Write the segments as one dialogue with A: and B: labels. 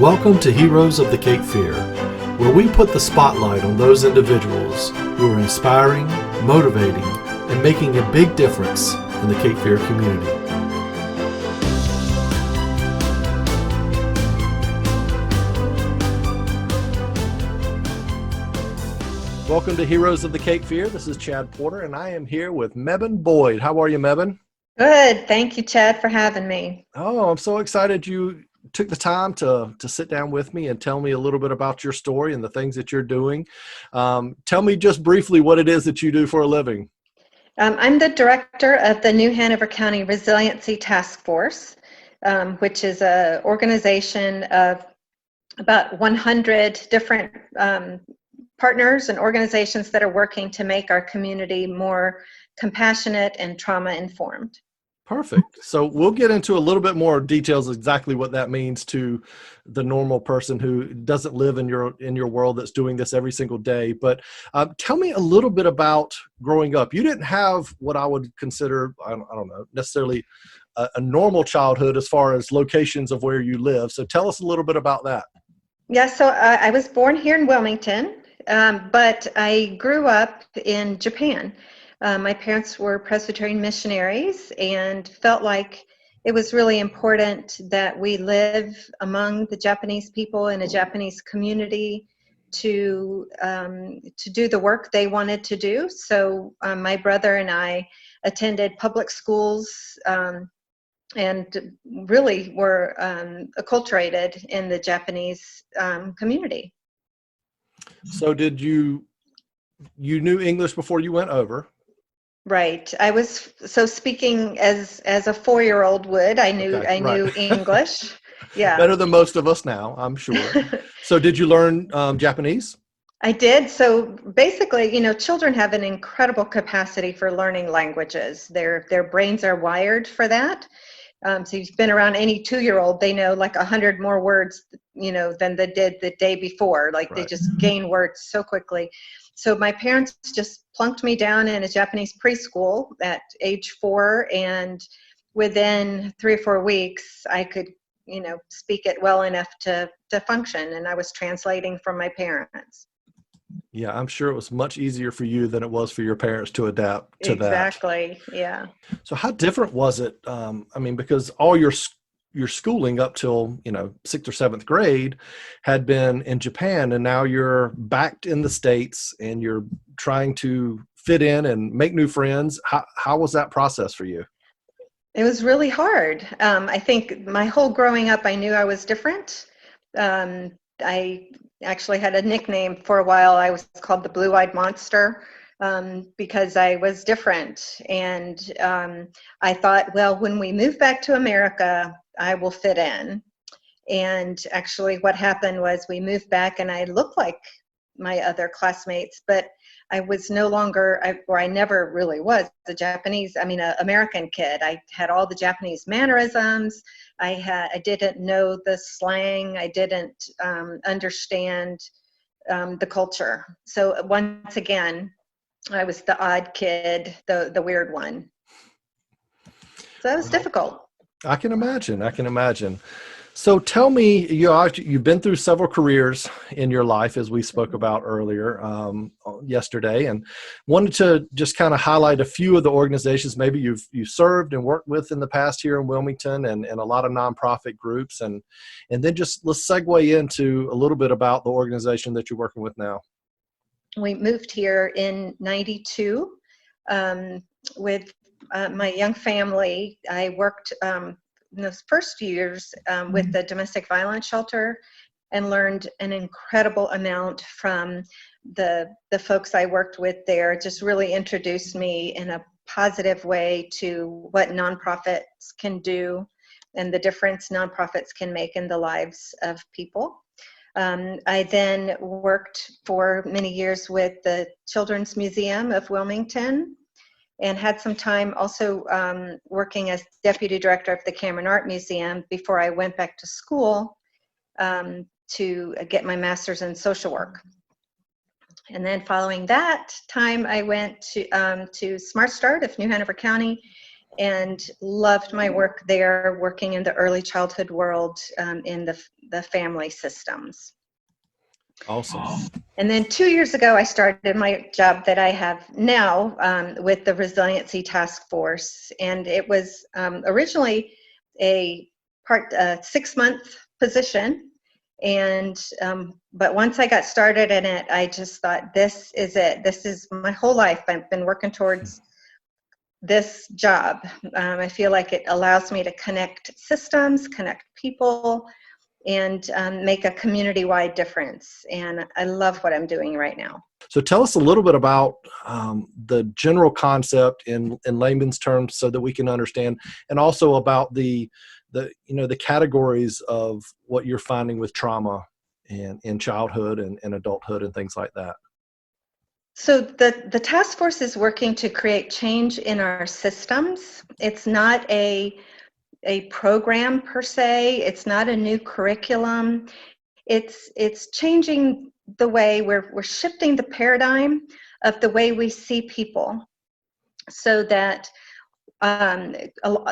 A: Welcome to Heroes of the Cape Fear, where we put the spotlight on those individuals who are inspiring, motivating, and making a big difference in the Cape Fear community. Welcome to Heroes of the Cape Fear. This is Chad Porter, and I am here with Mebane Boyd. How are you, Mebane?
B: Good. Thank you, Chad, for having me.
A: Oh, I'm so excited you took the time to sit down with me and tell me a little bit about your story and the things that you're doing. Tell me just briefly what it is that you do for a living.
B: I'm the director of the new Hanover County Resiliency Task Force, which is an organization of about 100 different partners and organizations that are working to make our community more compassionate and trauma-informed.
A: Perfect. So we'll get into a little bit more details exactly what that means to the normal person who doesn't live in your world that's doing this every single day. But tell me a little bit about growing up. You didn't have what I would consider, I don't know, necessarily a normal childhood as far as locations of where you live. So tell us a little bit about that.
B: Yeah, so I was born here in Wilmington, but I grew up in Japan. My parents were Presbyterian missionaries and felt like it was really important that we live among the Japanese people in a Japanese community to do the work they wanted to do. So my brother and I attended public schools and really were acculturated in the Japanese community.
A: So did you knew English before you went over?
B: Right. I was speaking as a 4-year-old would. I knew
A: Okay,
B: knew
A: right.
B: English. Yeah.
A: Better than most of us now, I'm sure. So did you learn Japanese?
B: I did. So basically, children have an incredible capacity for learning languages. Their brains are wired for that. So you've been around any 2-year-old, they know like 100 more words, than they did the day before. Like
A: Right.
B: they just gain words so quickly. So my parents just plunked me down in a Japanese preschool at age 4, and within 3 or 4 weeks, I could, speak it well enough to function. And I was translating from my parents.
A: Yeah, I'm sure it was much easier for you than it was for your parents to adapt to that.
B: Exactly. Yeah.
A: So how different was it? I mean, because all your schooling up till 6th or 7th grade had been in Japan, and now you're back in the States and you're trying to fit in and make new friends. How was that process for you?
B: It was really hard. I think my whole growing up, I knew I was different. I actually had a nickname for a while. I was called the Blue-Eyed Monster because I was different. And I thought, well, when we move back to America, I will fit in. And actually what happened was we moved back and I looked like my other classmates, but I was no longer, I never really was a American kid. I had all the Japanese mannerisms. I didn't know the slang. I didn't understand the culture. So once again, I was the odd kid, the weird one. So that was difficult.
A: I can imagine. I can imagine. So tell me, you've been through several careers in your life, as we spoke about earlier yesterday, and wanted to just kind of highlight a few of the organizations maybe you've served and worked with in the past here in Wilmington, and a lot of nonprofit groups, and then just let's segue into a little bit about the organization that you're working with now.
B: We moved here in '92 with my young family. I worked in those first few years with the domestic violence shelter and learned an incredible amount from the folks I worked with there. Just really introduced me in a positive way to what nonprofits can do and the difference nonprofits can make in the lives of people. I then worked for many years with the Children's Museum of Wilmington and had some time also working as deputy director of the Cameron Art Museum before I went back to school to get my master's in social work. And then following that time, I went to Smart Start of New Hanover County and loved my work there, working in the early childhood world, in the family systems.
A: Awesome.
B: And then 2 years ago, I started my job that I have now, with the Resiliency Task Force. And it was originally a 6-month position. And but once I got started in it, I just thought, this is it. This is my whole life. I've been working towards this job. I feel like it allows me to connect systems, connect people, and make a community-wide difference. And I love what I'm doing right now.
A: So tell us a little bit about the general concept in layman's terms so that we can understand, and also about the categories of what you're finding with trauma in childhood and adulthood and things like that.
B: So the task force is working to create change in our systems. It's not a program per se. It's not a new curriculum. It's changing the way we're shifting the paradigm of the way we see people, so that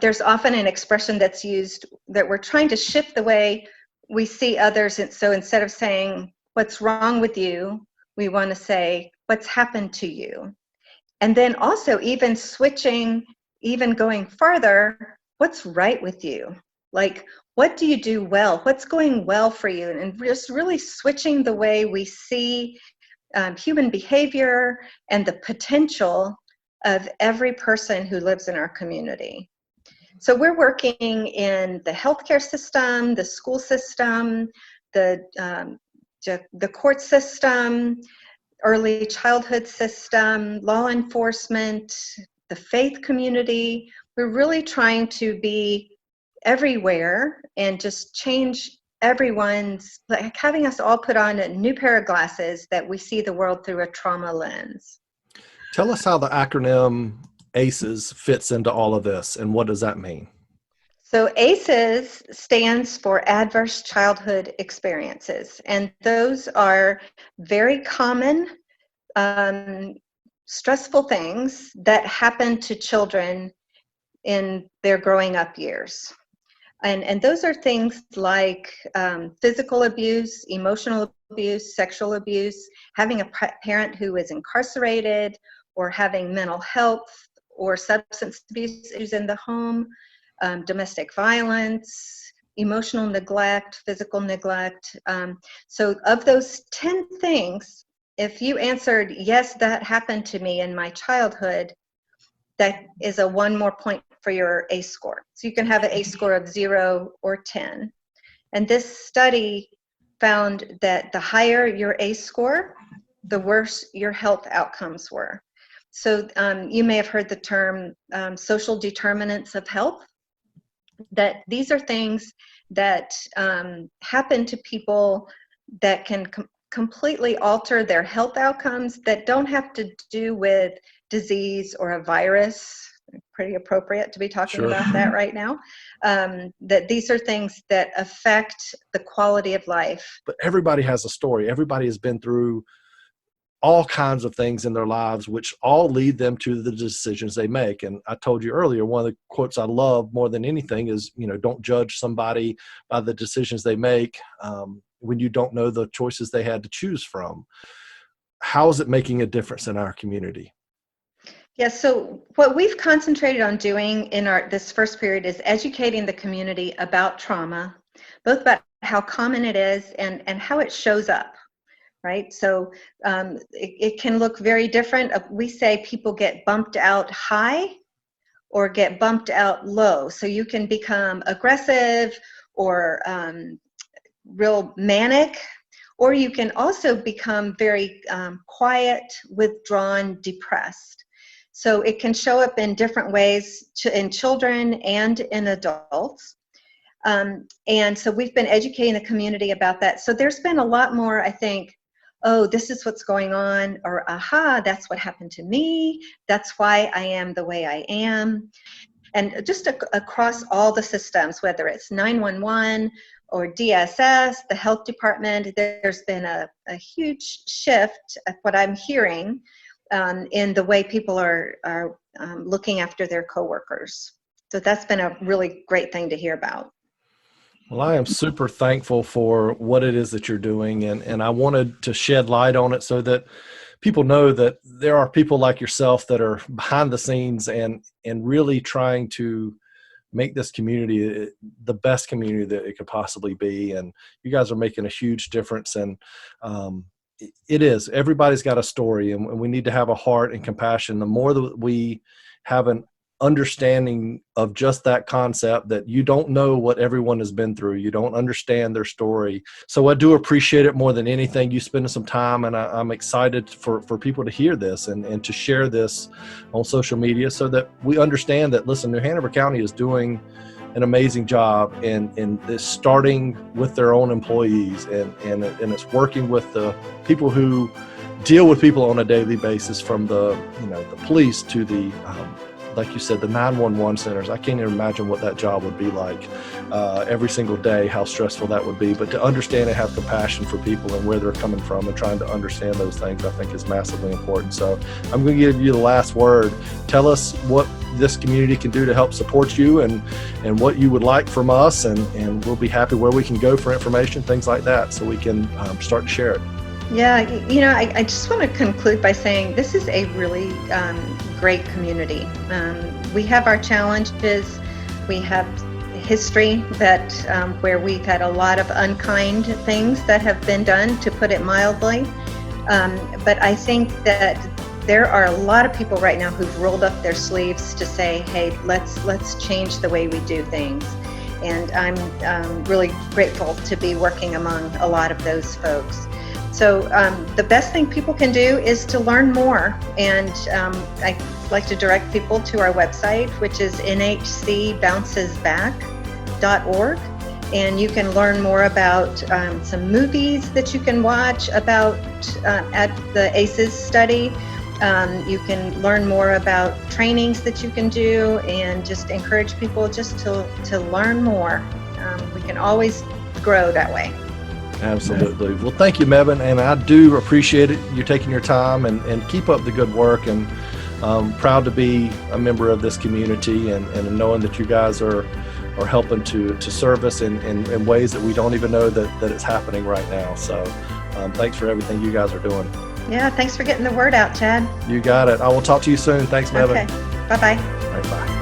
B: there's often an expression that's used that we're trying to shift the way we see others. And so instead of saying, what's wrong with you, we want to say, what's happened to you? And then also even switching, even going farther, what's right with you? Like, what do you do well? What's going well for you? And just really switching the way we see human behavior and the potential of every person who lives in our community. So we're working in the healthcare system, the school system, the court system, early childhood system, law enforcement, the faith community. We're really trying to be everywhere and just change everyone's, like having us all put on a new pair of glasses that we see the world through a trauma lens.
A: Tell us how the acronym ACEs fits into all of this, and what does that mean?
B: So ACEs stands for Adverse Childhood Experiences, and those are very common stressful things that happen to children in their growing up years. And those are things like physical abuse, emotional abuse, sexual abuse, having a parent who is incarcerated, or having mental health or substance abuse issues in the home, domestic violence, emotional neglect, physical neglect. So of those 10 things, if you answered, yes, that happened to me in my childhood, that is a 1 more point for your ACE score. So you can have an ACE score of 0 or 10. And this study found that the higher your ACE score, the worse your health outcomes were. So you may have heard the term social determinants of health, that these are things that happen to people that can completely alter their health outcomes, that don't have to do with disease or a virus. Pretty appropriate to be talking
A: Sure.
B: about that right now. That these are things that affect the quality of life.
A: But everybody has a story. Everybody has been through all kinds of things in their lives, which all lead them to the decisions they make. And I told you earlier, one of the quotes I love more than anything is, don't judge somebody by the decisions they make when you don't know the choices they had to choose from. How is it making a difference in our community?
B: Yeah, so what we've concentrated on doing in this first period is educating the community about trauma, both about how common it is and how it shows up. Right? So it can look very different. We say people get bumped out high or get bumped out low. So you can become aggressive or real manic, or you can also become very quiet, withdrawn, depressed. So it can show up in different ways in children and in adults. And so we've been educating the community about that. So there's been a lot more, I think, oh, this is what's going on, or aha, that's what happened to me. That's why I am the way I am. And just across all the systems, whether it's 911 or DSS, the health department, there's been a huge shift of what I'm hearing in the way people are looking after their coworkers. So that's been a really great thing to hear about.
A: Well, I am super thankful for what it is that you're doing, and I wanted to shed light on it so that people know that there are people like yourself that are behind the scenes and really trying to make this community the best community that it could possibly be. And you guys are making a huge difference. And it is, everybody's got a story, and we need to have a heart and compassion. The more that we have an understanding of just that concept, that you don't know what everyone has been through, you don't understand their story. So I do appreciate it more than anything, you spending some time, and I'm excited for people to hear this and to share this on social media so that we understand that, listen, New Hanover County is doing an amazing job in this, starting with their own employees, and it's working with the people who deal with people on a daily basis, from the police to the like you said, the 911 centers. I can't even imagine what that job would be like every single day, how stressful that would be. But to understand and have compassion for people and where they're coming from and trying to understand those things, I think is massively important. So I'm going to give you the last word. Tell us what this community can do to help support you, and what you would like from us, and we'll be happy where we can go for information, things like that, so we can start to share it.
B: Yeah, I just want to conclude by saying this is a really great community. We have our challenges. We have history that where we've had a lot of unkind things that have been done, to put it mildly. But I think that there are a lot of people right now who've rolled up their sleeves to say, hey, let's change the way we do things. And I'm really grateful to be working among a lot of those folks. So the best thing people can do is to learn more. And I like to direct people to our website, which is nhcbouncesback.org. And you can learn more about some movies that you can watch about at the ACEs study. You can learn more about trainings that you can do, and just encourage people just to learn more. We can always grow that way.
A: Absolutely. Well, thank you, Mebane, and I do appreciate it. You're taking your time, and keep up the good work, and proud to be a member of this community, and knowing that you guys are helping to serve us in ways that we don't even know that it's happening right now. So thanks for everything you guys are doing.
B: Yeah, thanks for getting the word out, Chad.
A: You got it. I will talk to you soon. Thanks, Mebane.
B: Okay. Bye-bye.
A: All right, bye.